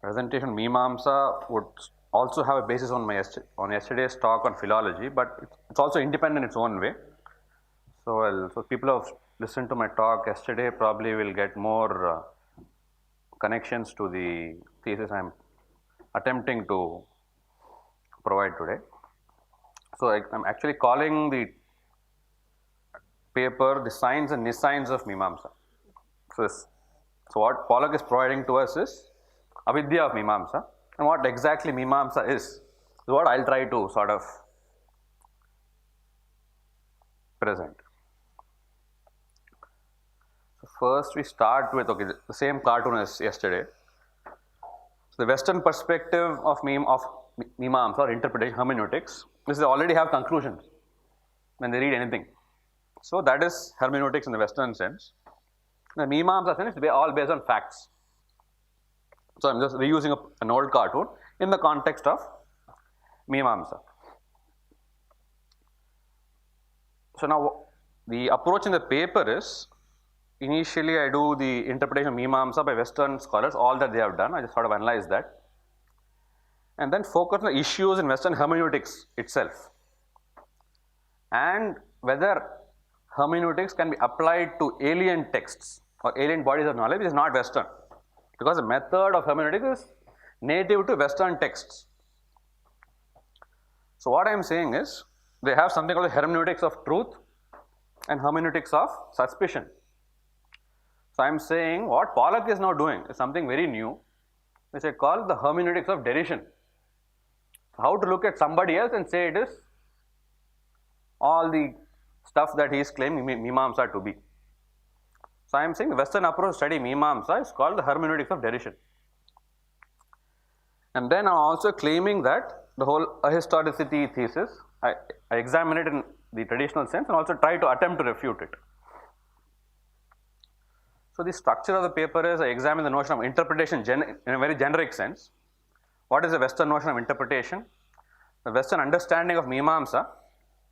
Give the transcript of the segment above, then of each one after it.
presentation Mīmāṃsā would also have a basis on on yesterday's talk on philology, but it's also independent in its own way. So people who have listened to my talk yesterday probably will get more connections to the thesis I'm attempting to provide today. So I'm actually calling the paper the signs and nescience of Mimamsa. So what Pollock is providing to us is avidya of Mimamsa, and what exactly Mimamsa is what I'll try to sort of present. So first we start with the same cartoon as yesterday. So the Western perspective of Mimamsa or interpretation, hermeneutics, is they already have conclusions when they read anything. So that is hermeneutics in the Western sense. The Mīmāṃsā sense is all based on facts. So I'm just reusing an old cartoon in the context of Mīmāṃsā. So now the approach in the paper is, initially I do the interpretation of Mīmāṃsā by Western scholars, all that they have done, I just sort of analyze that, and then focus on the issues in Western hermeneutics itself, and whether hermeneutics can be applied to alien texts or alien bodies of knowledge which is not Western, because the method of hermeneutics is native to Western texts. So what I am saying is, they have something called the hermeneutics of truth and hermeneutics of suspicion. So I am saying what Pollock is now doing is something very new, which I call the hermeneutics of derision. How to look at somebody else and say it is all the stuff that he is claiming Mīmāṃsā to be. So I am saying the Western approach to study Mīmāṃsā is called the hermeneutics of derision. And then I am also claiming that the whole ahistoricity thesis, I examine it in the traditional sense and also try to attempt to refute it. So the structure of the paper is, I examine the notion of interpretation in a very generic sense. What is the Western notion of interpretation? The Western understanding of Mīmāṃsā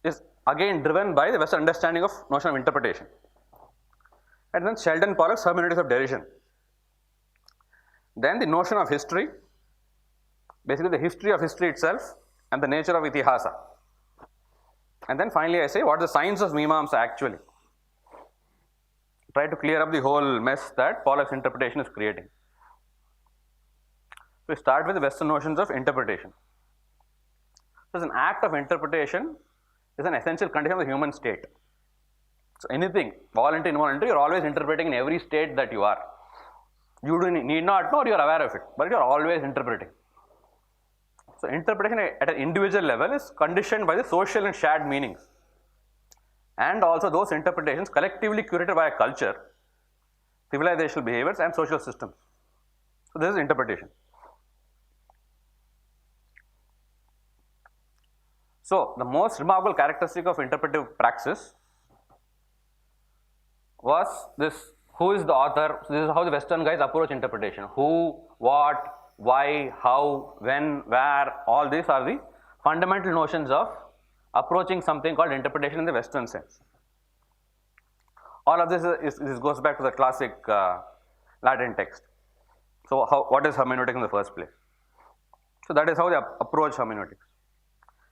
is again driven by the Western understanding of notion of interpretation. And then Sheldon Pollock's hermeneutics of derision. Then the notion of history, basically the history of history itself and the nature of itihasa. And then finally I say what is the science of Mīmāṃsā actually. Try to clear up the whole mess that Pollock's interpretation is creating. We start with the Western notions of interpretation. So an act of interpretation is an essential condition of the human state. So anything, voluntary, involuntary, you are always interpreting in every state that you are. You need not know, you are aware of it, but you are always interpreting. So interpretation at an individual level is conditioned by the social and shared meanings, and also those interpretations collectively curated by a culture, civilizational behaviors and social systems. So this is interpretation. So the most remarkable characteristic of interpretive praxis was this: who is the author? So this is how the Western guys approach interpretation. Who, what, why, how, when, where, all these are the fundamental notions of approaching something called interpretation in the Western sense. All of this goes back to the classic Latin text. So what is hermeneutics in the first place? So that is how they approach hermeneutics.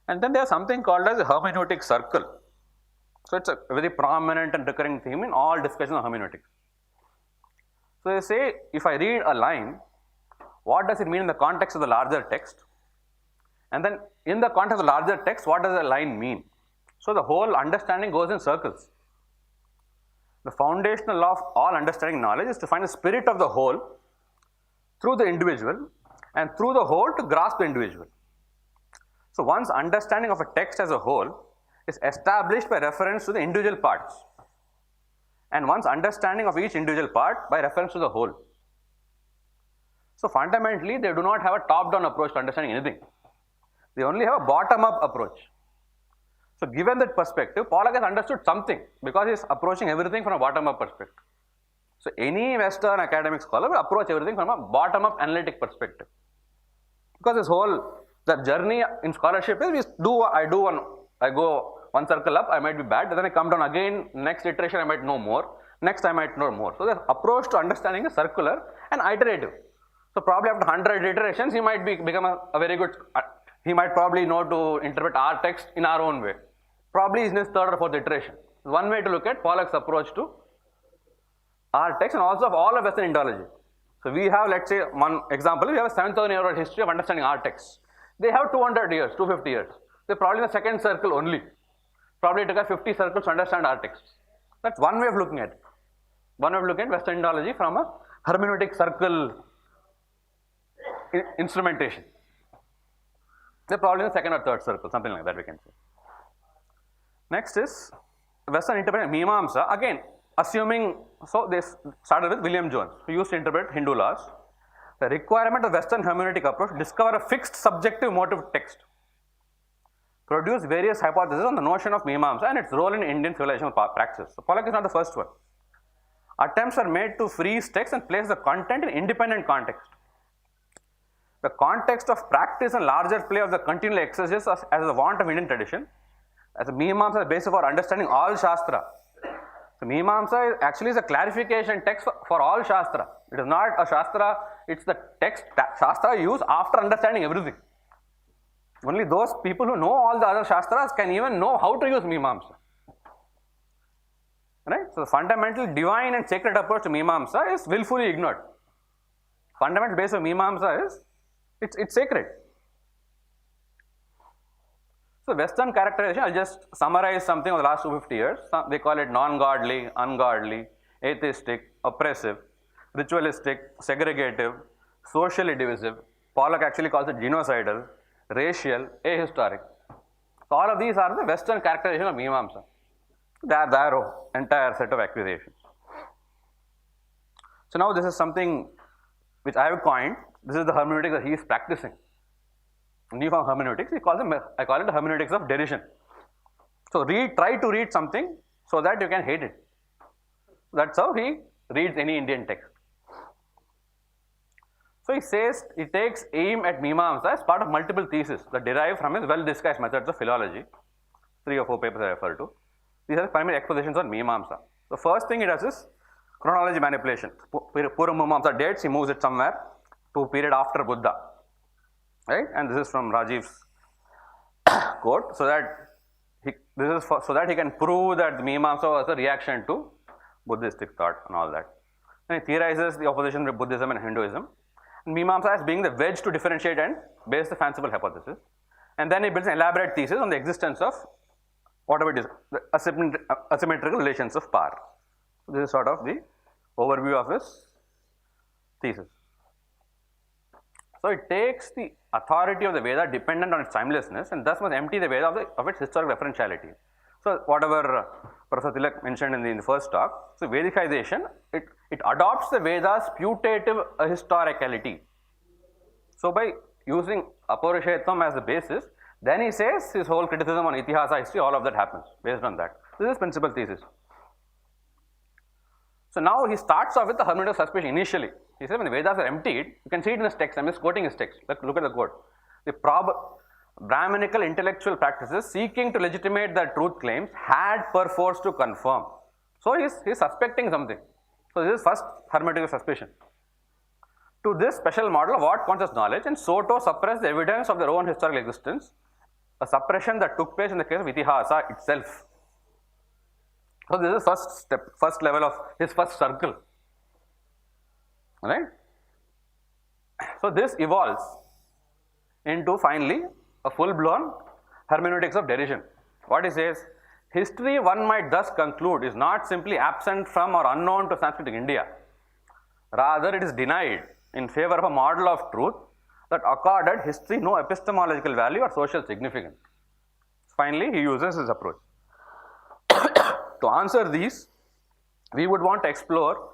And then there is something called as a hermeneutic circle. So it's a very prominent and recurring theme in all discussions of hermeneutics. So they say, if I read a line, what does it mean in the context of the larger text? And then in the context of the larger text, what does the line mean? So the whole understanding goes in circles. The foundational law of all understanding knowledge is to find the spirit of the whole through the individual, and through the whole to grasp the individual. So one's understanding of a text as a whole is established by reference to the individual parts, and one's understanding of each individual part by reference to the whole. So fundamentally, they do not have a top-down approach to understanding anything. They only have a bottom-up approach. So given that perspective, Pollock has understood something because he is approaching everything from a bottom-up perspective. So any Western academic scholar will approach everything from a bottom-up analytic perspective. Because this whole, the journey in scholarship is I go one circle up, I might be bad, then I come down again, next iteration I might know more, next I might know more. So the approach to understanding is circular and iterative. So probably after 100 iterations, he might become a very good, he might probably know to interpret our text in our own way. Probably in his third or fourth iteration. One way to look at Pollack's approach to our text and also of all of Western Indology. So we have, let's say, one example, we have a 7,000-year-old history of understanding our text. They have 200 years, 250 years. They're probably in the second circle only. Probably took us 50 circles to understand our texts. That's one way of looking at it. One way of looking at Western Indology from a hermeneutic circle instrumentation. They're probably in the second or third circle, something like that we can say. Next is Western interpretation, Mīmāṃsā. Again, assuming, so they started with William Jones, who used to interpret Hindu laws. The requirement of Western hermeneutic approach, discover a fixed subjective motive text. Produce various hypotheses on the notion of Mīmāṃsā and its role in Indian civilization practice. So Pollack is not the first one. Attempts are made to freeze text and place the content in independent context. The context of practice and larger play of the continual exegesis as the want of Indian tradition, as a Mīmāṃsā is the basis for understanding all Shastra. So Mīmāṃsā actually is a clarification text for all Shastra. It is not a Shastra, it's the text that Shastra use after understanding everything. Only those people who know all the other Shastras can even know how to use Mīmāṃsā. Right? So the fundamental divine and sacred approach to Mīmāṃsā is willfully ignored. Fundamental base of Mīmāṃsā is it's sacred. So Western characterization, I'll just summarize something of the last 250 years. They call it non-godly, ungodly, atheistic, oppressive, ritualistic, segregative, socially divisive. Pollack actually calls it genocidal, racial, ahistoric. So all of these are the Western characterization of Mīmāṃsā. They are their entire set of accusations. So now this is something which I have coined. This is the hermeneutics that he is practicing. New form hermeneutics, I call it the hermeneutics of derision. So try to read something so that you can hate it. That's how he reads any Indian text. So he says he takes aim at Mīmāṃsā as part of multiple theses that derive from his well-disguised methods of philology. 3 or 4 papers I refer to. These are primary expositions on Mīmāṃsā. The first thing he does is chronology manipulation. Mīmāṃsā dates, he moves it somewhere to a period after Buddha. Right? And this is from Rajiv's quote, so that he can prove that the Mīmāṃsā was a reaction to Buddhistic thought and all that. And he theorizes the opposition between Buddhism and Hinduism. And Mīmāṃsā as being the wedge to differentiate and base the fanciful hypothesis. And then he builds an elaborate thesis on the existence of whatever it is, the asymmetrical relations of power. This is sort of the overview of his thesis. So it takes the authority of the Veda dependent on its timelessness and thus must empty the Veda of its historical referentiality. So whatever Professor Tilak mentioned in the first talk, so Vedicization, it adopts the Veda's putative historicality. So by using Apaurushetvam as the basis, then he says his whole criticism on Itihasa history, all of that happens based on that. This is principal thesis. So now he starts off with the hermeneutic suspicion initially. He said when the Vedas are emptied, you can see it in his text. I'm just quoting his text. Look at the quote. The Brahmanical intellectual practices seeking to legitimate their truth claims had perforce to confirm. So he's suspecting something. So this is first hermeneutical suspicion. To this special model of what counts as knowledge and so to suppress the evidence of their own historical existence, a suppression that took place in the case of Itihasa itself. So this is first step, first level of his first circle. Right? So this evolves into finally a full-blown hermeneutics of derision. What he says, history one might thus conclude is not simply absent from or unknown to Sanskritic India. Rather it is denied in favor of a model of truth that accorded history no epistemological value or social significance. Finally, he uses his approach. To answer these, we would want to explore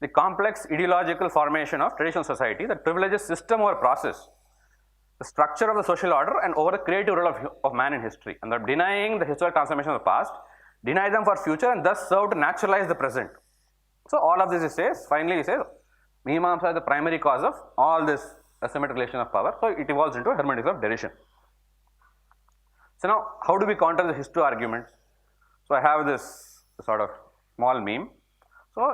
the complex ideological formation of traditional society that privileges system over process, the structure of the social order and over the creative role of man in history, and that denying the historical transformation of the past, deny them for future and thus serve to naturalize the present. So all of this he says, finally he says, Mīmāṃsā is the primary cause of all this asymmetric relation of power, so it evolves into a hermeneutics of derision. So now, how do we counter the history arguments? So I have this sort of small meme. So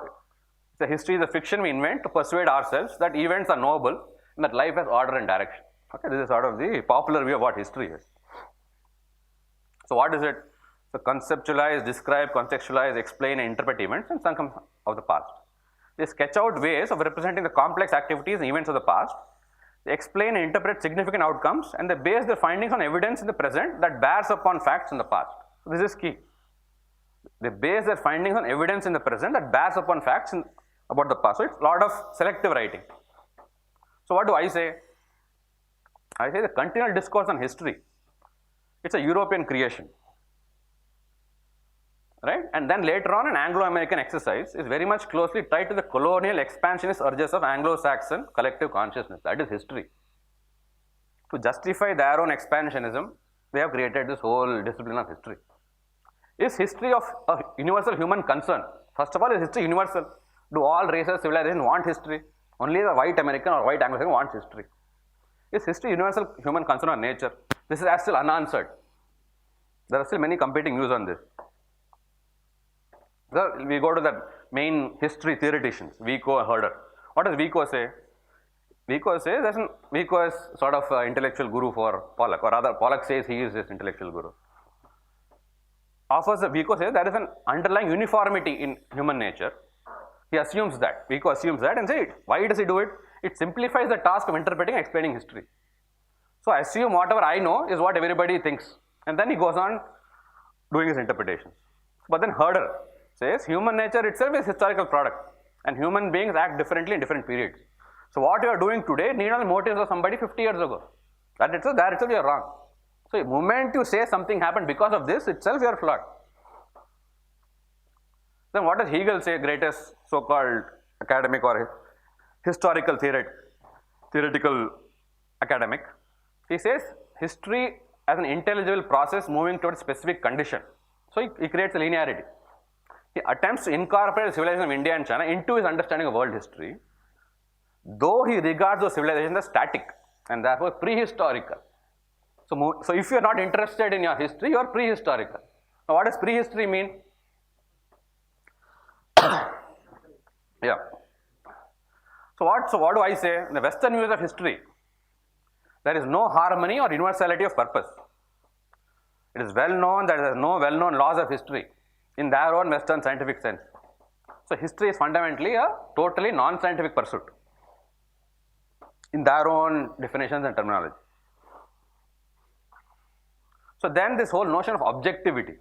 So history is a fiction we invent to persuade ourselves that events are knowable and that life has order and direction. Okay, this is sort of the popular view of what history is. So what is it? So conceptualize, describe, contextualize, explain, and interpret events and some of the past. They sketch out ways of representing the complex activities and events of the past. They explain and interpret significant outcomes, and they base their findings on evidence in the present that bears upon facts in the past. So this is key. They base their findings on evidence in the present that bears upon facts about the past. So it's a lot of selective writing. So what do I say? I say the continual discourse on history. It's a European creation. Right? And then later on, an Anglo-American exercise is very much closely tied to the colonial expansionist urges of Anglo-Saxon collective consciousness. That is history. To justify their own expansionism, they have created this whole discipline of history. Is history of a universal human concern? First of all, is history universal? Do all races, civilizations want history? Only the white American or white Anglo-Saxon wants history. Is history universal human concern or nature? This is still unanswered. There are still many competing views on this. So we go to the main history theoreticians, Vico and Herder. What does Vico say? Vico says Vico is sort of an intellectual guru for Pollock, or rather Pollock says he is his intellectual guru. Vico says there is an underlying uniformity in human nature. He assumes that. Vico assumes that and says, why does he do it? It simplifies the task of interpreting and explaining history. So I assume whatever I know is what everybody thinks. And then he goes on doing his interpretations. But then Herder says human nature itself is historical product and human beings act differently in different periods. So what you are doing today need not be motives of somebody 50 years ago. That itself, there itself you are wrong. So the moment you say something happened because of this itself you are flawed. Then what does Hegel say, greatest so-called academic or historical theoretical academic? He says history as an intelligible process moving towards a specific condition. So he creates a linearity. He attempts to incorporate the civilization of India and China into his understanding of world history, though he regards those civilizations as static and therefore prehistorical. So if you are not interested in your history, you are prehistorical. Now what does prehistory mean? Yeah. So what do I say? In the Western views of history, there is no harmony or universality of purpose. It is well known that there are no well-known laws of history in their own Western scientific sense. So history is fundamentally a totally non-scientific pursuit in their own definitions and terminology. So then this whole notion of objectivity.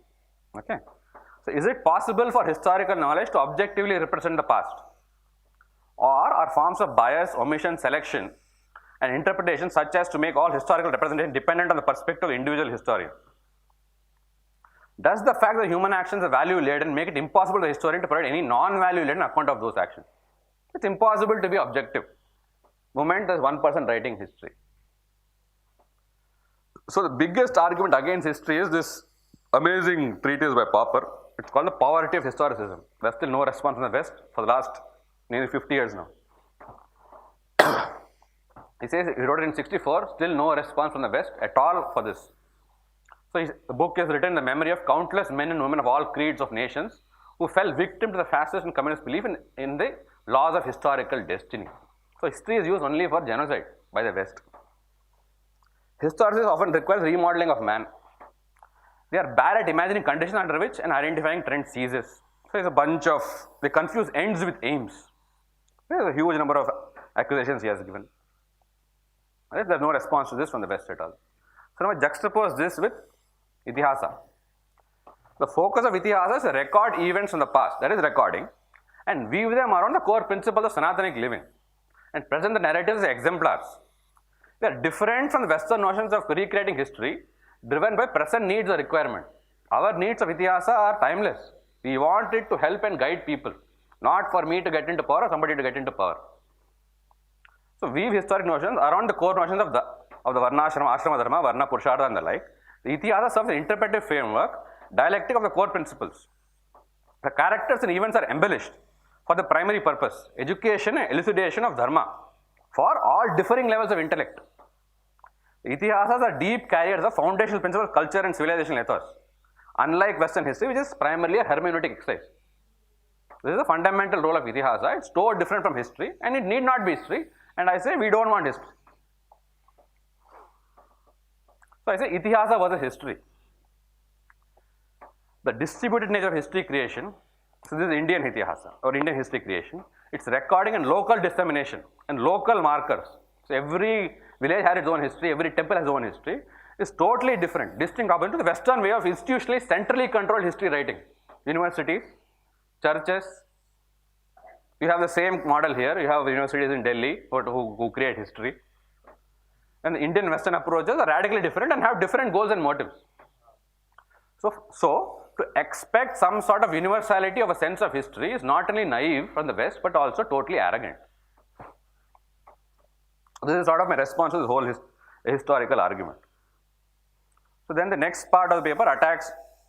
Okay. So is it possible for historical knowledge to objectively represent the past? Or are forms of bias, omission, selection and interpretation such as to make all historical representation dependent on the perspective of the individual historian? Does the fact that human actions are value-laden make it impossible for the historian to provide any non-value-laden account of those actions? It's impossible to be objective. Moment there's one person writing history. So the biggest argument against history is this amazing treatise by Popper. It's called The Poverty of Historicism. There's still no response from the West for the last nearly 50 years now. He says he wrote it in 1964, still no response from the West at all for this. So the book is written in the memory of countless men and women of all creeds of nations who fell victim to the fascist and communist belief in the laws of historical destiny. So history is used only for genocide by the West. Historicism often requires remodeling of man. They are bad at imagining conditions under which an identifying trend ceases. So there's a bunch of, they confuse ends with aims. There's a huge number of accusations he has given. There's no response to this from the West at all. So now I juxtapose this with Itihasa. The focus of Itihasa is to record events from the past, that is recording, and weave them around the core principles of Sanatanic living and present the narratives as exemplars. They are different from the Western notions of recreating history driven by present needs or requirement. Our needs of Itihasa are timeless. We want it to help and guide people, not for me to get into power or somebody to get into power. So weave historic notions around the core notions of the Varnashrama, Ashrama Dharma, Varna, Purushartha and the like. The Itihasa serves an interpretive framework, dialectic of the core principles. The characters and events are embellished for the primary purpose, education and elucidation of Dharma for all differing levels of intellect. The Itihasas are deep carriers of foundational principles of culture and civilizational ethos, unlike Western history, which is primarily a hermeneutic exercise. This is the fundamental role of itihasa. It's so different from history, and it need not be history. And I say we don't want history. So I say itihasa versus history. The distributed nature of history creation. So this is Indian itihasa or Indian history creation. It's recording and local dissemination and local markers. So every village has its own history. Every temple has its own history. It's totally different, distinct opposite to the Western way of institutionally, centrally controlled history writing. Universities, churches. You have the same model here. You have universities in Delhi who create history. And the Indian Western approaches are radically different and have different goals and motives. So to expect some sort of universality of a sense of history is not only naive from the West, but also totally arrogant. This is sort of my response to this whole historical argument. So then the next part of the paper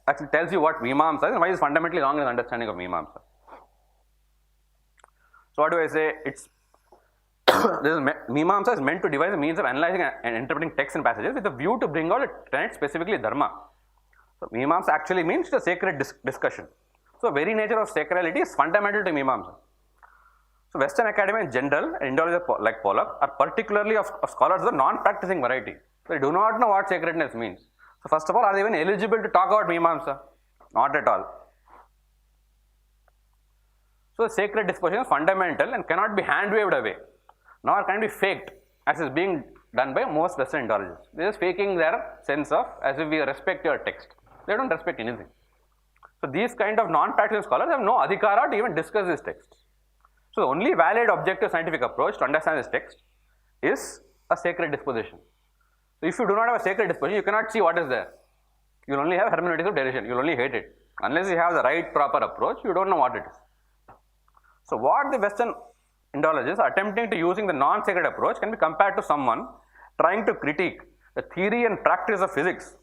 actually tells you what Mīmāṃsā is and why it's fundamentally wrong in the understanding of Mīmāṃsā. So what do I say? Mīmāṃsā is meant to devise a means of analyzing and interpreting texts and passages with a view to bring out a tenet, specifically dharma. So Mīmāṃsā actually means a sacred discussion. So very nature of sacrality is fundamental to Mīmāṃsā. So Western academia in general and Indologists like Pollock are particularly of scholars of the non-practicing variety. So they do not know what sacredness means. So first of all, are they even eligible to talk about Mīmāṃsā? Not at all. So the sacred disposition is fundamental and cannot be hand-waved away, nor can be faked as is being done by most Western Indologists. They are just faking their sense of as if we respect your text. They don't respect anything. So these kind of non-practicing scholars have no adhikara to even discuss this text. So the only valid objective scientific approach to understand this text is a sacred disposition. So if you do not have a sacred disposition, you cannot see what is there. You will only have hermeneutics of derision. You will only hate it. Unless you have the right proper approach, you don't know what it is. So what the Western Indologists are attempting to using the non-sacred approach can be compared to someone trying to critique the theory and practice of physics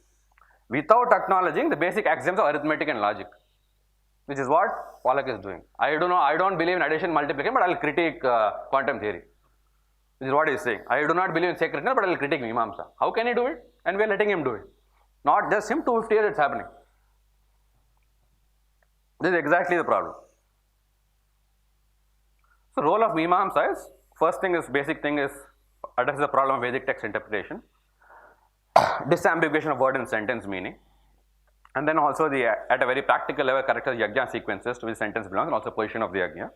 without acknowledging the basic axioms of arithmetic and logic, which is what Pollock is doing. I don't believe in addition, multiplication, but I will critique quantum theory. This is what he is saying. I do not believe in sacredness, but I will critique Mīmāṃsā. How can he do it? And we are letting him do it. Not just him, 250 years it's happening. This is exactly the problem. So role of Mīmāṃsā is, first thing is, basic thing is, address the problem of Vedic text interpretation, disambiguation of word and sentence meaning, and then also at a very practical level characterize yajna sequences to which sentence belongs and also position of the yajna.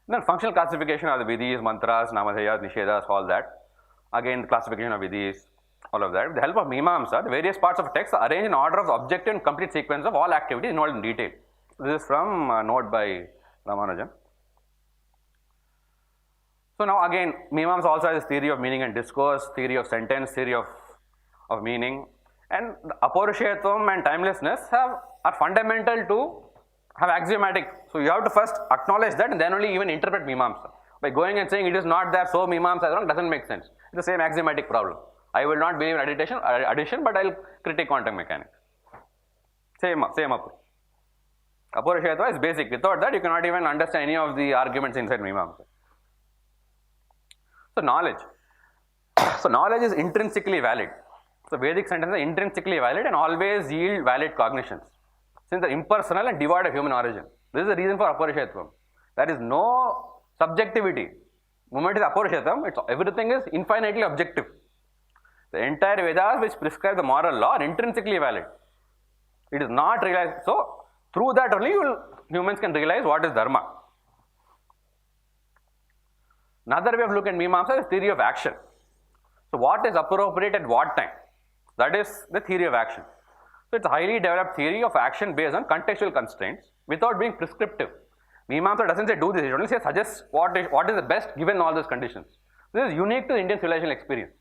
Then functional classification of the vidhis, mantras, namadhayas, nishedas, all that. Again, classification of vidhis, all of that. With the help of Mīmāṃsā, the various parts of a text are arranged in order of the objective and complete sequence of all activities involved in detail. This is from a note by Ramanujan. So now again, Mīmāṃsā also has theory of meaning and discourse, theory of sentence, theory of meaning, and the apaurushetvam and timelessness are fundamental to have axiomatic. So you have to first acknowledge that and then only even interpret Mīmāṃsā. By going and saying it is not there, so Mīmāṃsā is wrong, doesn't make sense. It's the same axiomatic problem. I will not believe in addition, but I will critique quantum mechanics. Same approach. Apaurushetva is basic. Without that, you cannot even understand any of the arguments inside Mīmāṃsā. So knowledge. So knowledge is intrinsically valid. So Vedic sentences are intrinsically valid and always yield valid cognitions, since they're impersonal and devoid of human origin. This is the reason for apaurushetvam. There is no subjectivity. The moment it is apaurushetvam, everything is infinitely objective. The entire Vedas which prescribe the moral law are intrinsically valid. It is not realized. So through that only humans can realize what is dharma. Another way of looking at Mīmāṃsā is theory of action. So what is appropriate at what time? That is the theory of action. So it's a highly developed theory of action based on contextual constraints without being prescriptive. Mīmāṃsā doesn't say do this, it only says suggests what is the best given all those conditions. This is unique to the Indian civilizational experience.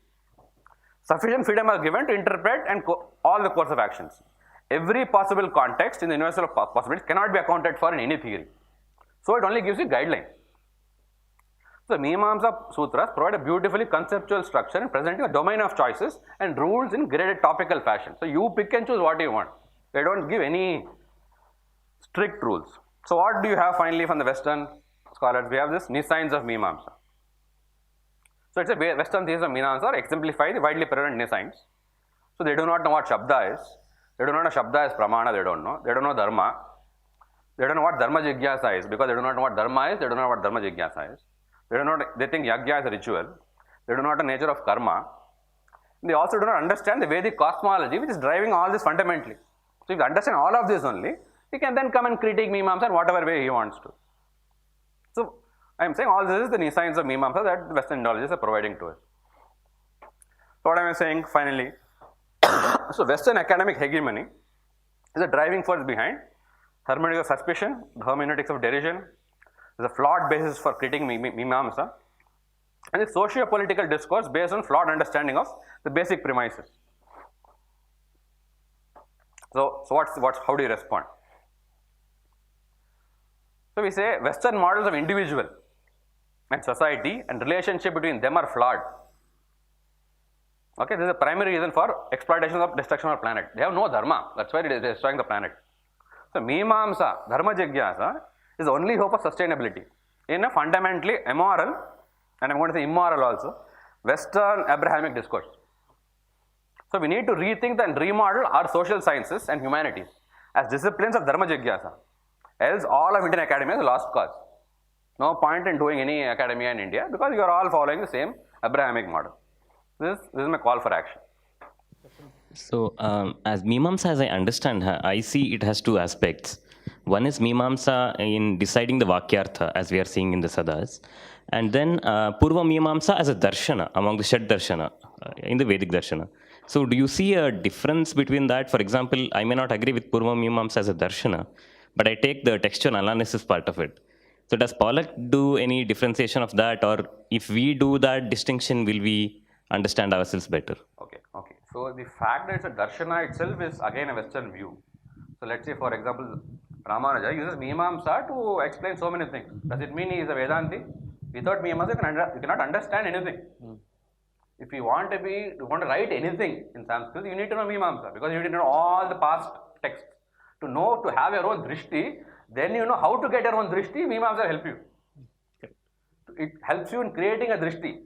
Sufficient freedom is given to interpret and all the course of actions. Every possible context in the universal of possibilities cannot be accounted for in any theory. So it only gives you guidelines. So the Mīmāṃsā sutras provide a beautifully conceptual structure and presenting a domain of choices and rules in graded topical fashion. So you pick and choose what you want. They don't give any strict rules. So what do you have finally from the Western scholars? We have this Nescience of Mīmāṃsā. So it's a Western thesis of Mīmāṃsā exemplify the widely prevalent Nescience. So they do not know what Shabda is. They do not know Shabda is Pramana, they don't know. They don't know Dharma. They don't know what dharma jigyasa is. Because they do not know what dharma is, they don't know what dharma jigyasa is. They think yajna is a ritual. They do not know the nature of karma. They also do not understand the Vedic cosmology, which is driving all this fundamentally. So if you understand all of this only, he can then come and critique Mīmāṃsā in whatever way he wants to. So I am saying all this is the Nescience of Mīmāṃsā that the Western Indologists are providing to us. So what am I saying finally? So Western academic hegemony is a driving force behind hermeneutics of suspicion, the hermeneutics of derision, is a flawed basis for critiquing Mīmāṃsā, and the socio-political discourse based on flawed understanding of the basic premises. So how do you respond? So we say Western models of individual and society and relationship between them are flawed. Okay, this is the primary reason for exploitation of destruction of our planet. They have no dharma, that's why it is destroying the planet. So Mīmāṃsā, dharma jigyasa, is the only hope of sustainability in a fundamentally immoral, and I am going to say immoral also, Western Abrahamic discourse. So we need to rethink and remodel our social sciences and humanities as disciplines of dharma jigyasa. Else all of Indian academia is a lost cause. No point in doing any academia in India because you are all following the same Abrahamic model. This is my call for action. So as Mīmāṃsā, as I understand her, I see it has two aspects. One is Mīmāṃsā in deciding the Vakyartha, as we are seeing in the Sadas, and then Purva Mīmāṃsā as a darshana among the Shat darshana in the Vedic darshana. So do you see a difference between that? For example, I may not agree with Purva Mīmāṃsā as a darshana, but I take the textual analysis part of it. So does Pollack do any differentiation of that, or if we do that distinction, will we understand ourselves better? Okay. So the fact that it's a darshana itself is again a Western view. So let's say, for example, Ramanuja uses Mīmāṃsā to explain so many things. Does it mean he is a Vedanti? Without Mīmāṃsā, you cannot understand anything. If you want to write anything in Sanskrit, you need to know Mīmāṃsā, because you need to know all the past texts. To have your own drishti, then you know how to get your own drishti, Mīmāṃsā will help you. It helps you in creating a drishti.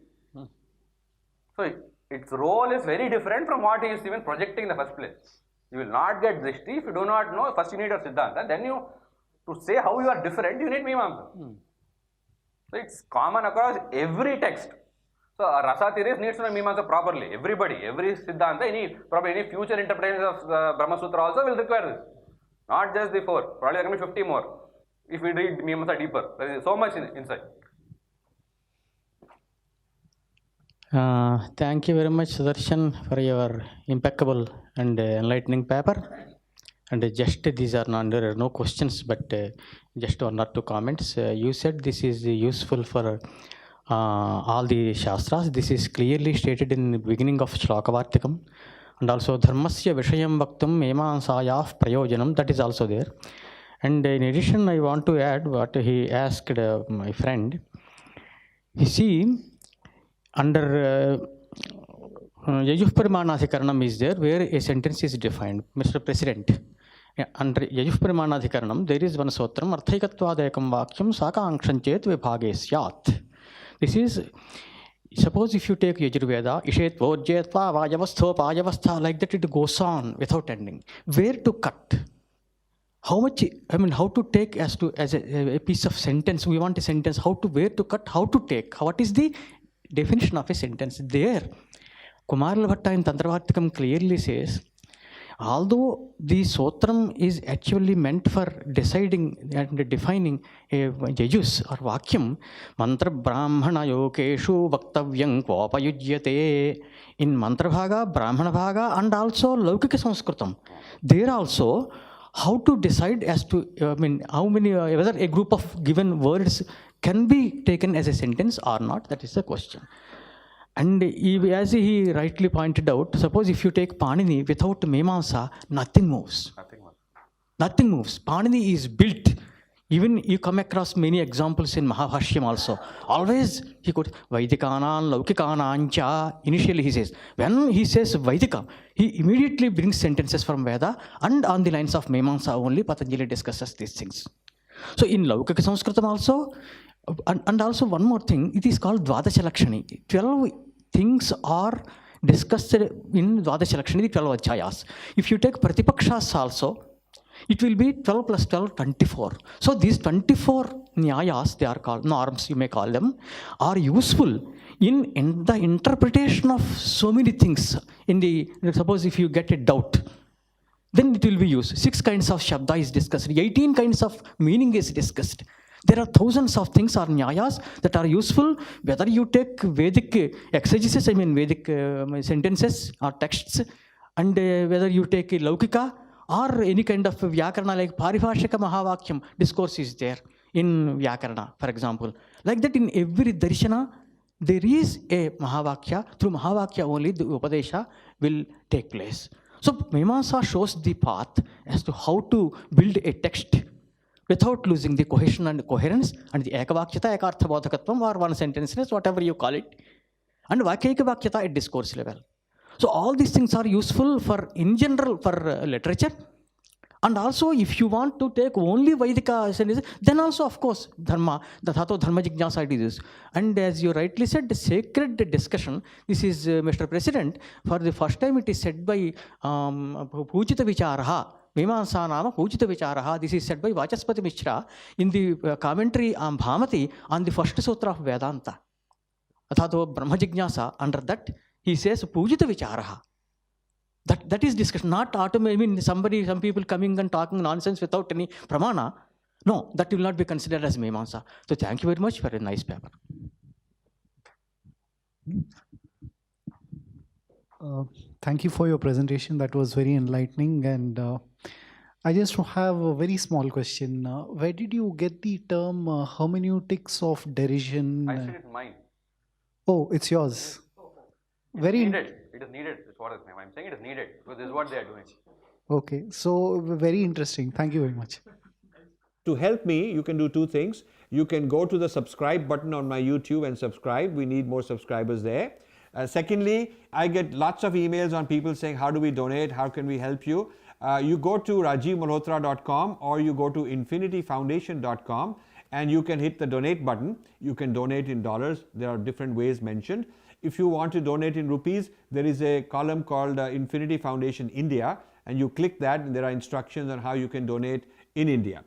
So its role is very different from what he is even projecting in the first place. You will not get drishti if you do not know. First you need your siddhanta, then to say how you are different, you need Mīmāṃsā. So it's common across every text. So a Rasatiris needs to know Mīmāṃsā properly. Everybody, every siddhanta, probably any future interpretation of Brahma Sutra also will require this. Not just the 4, probably there can be 50 more if we read Mīmāṃsā deeper. There is so much inside. Thank you very much, Sudarshan, for your impeccable and enlightening paper. And just these are not, there are no questions, but just 1 or 2 comments. You said this is useful for all the Shastras. This is clearly stated in the beginning of Shlokavartikam. And also dharmasya vishayam bhaktam Mīmāṃsāyah prayojanam, that is also there. And in addition, I want to add what he asked my friend. You see, under Yajuh Parimanadhikaranam is there, where a sentence is defined. Mr. President, under Yajuh Parimanadhikaranam, there is one sotram, arthaikattvadekam vakyam sakaankšanchet vibhage syat. This is, suppose if you take Yajurveda, Ishet Vojyetva Vajavastho Pajavastha, like that it goes on without ending. Where to cut? How much, how to take as a piece of sentence, we want a sentence, where to cut, how to take, what is the definition of a sentence? There, Kumarala Bhatta in Tantravartikam clearly says, although the sotram is actually meant for deciding and defining a yajus or vakyam, mantra brahmana yokeshu vaktavyam kvapayujyate, in mantra bhaga, brahmana bhaga, and also laukika sanskritam. There also, how to decide as to, how many, whether a group of given words can be taken as a sentence or not, that is the question. And as he rightly pointed out, suppose if you take Panini without Mīmāṃsā, nothing moves. Nothing moves. Panini is built. Even you come across many examples in Mahabhashyam also. Always he quotes Vaidikanan, Laukikanan cha. Initially he says, when he says Vaidika, he immediately brings sentences from Veda, and on the lines of Mīmāṃsā only Patanjali discusses these things. So in Laukika Sanskritam also, and also one more thing, it is called Dvadasha Lakshani. 12 things are discussed in Dvadasha Lakshani, the 12 Adhyayas. If you take Pratipakshas also, it will be 12 plus 12, 24. So these 24 nyayas, they are called norms, you may call them, are useful in the interpretation of so many things. Suppose if you get a doubt, then it will be used. 6 kinds of shabda is discussed, 18 kinds of meaning is discussed. There are thousands of things or nyayas that are useful, whether you take Vedic exegesis, Vedic sentences or texts, and whether you take Laukika or any kind of Vyakarana, like Paribhashika Mahavakyam discourse is there in Vyakarana, for example. Like that, in every darshana, there is a Mahavakya. Through Mahavakya only the Upadesha will take place. So Mimamsa shows the path as to how to build a text without losing the cohesion and coherence, and the ekavakyata, ekartha bodhakatvam, or one sentences, whatever you call it, and vakyekavakyata at discourse level. So all these things are useful for, in general, for literature. And also, if you want to take only Vaidika sentences, then also, of course, dharma, dathato dharma jignasa it is. And as you rightly said, the sacred discussion, this is, Mr. President, for the first time it is said by Pujita Vicharaha, Mīmāṃsā nama Pujita Vicharaha. This is said by Vachaspati Mishra in the commentary on Bhamati on the first sutra of Vedanta. Athato Brahma Jignasa, under that, he says Pujita Vicharaha. That is discussion, not automatically, some people coming and talking nonsense without any pramana. No, that will not be considered as Mīmāṃsā. So thank you very much for a nice paper. Thank you for your presentation. That was very enlightening. And I just have a very small question. Where did you get the term hermeneutics of derision? I said it's mine. Oh, it's yours. Very needed. It is needed. That's what I'm saying. It is needed because this is what they are doing. Okay, so very interesting. Thank you very much. To help me, you can do 2 things. You can go to the subscribe button on my YouTube and subscribe. We need more subscribers there. Secondly, I get lots of emails on people saying, how do we donate? How can we help you? You go to rajivmalhotra.com or you go to infinityfoundation.com and you can hit the donate button. You can donate in dollars. There are different ways mentioned. If you want to donate in rupees, there is a column called Infinity Foundation India, and you click that and there are instructions on how you can donate in India.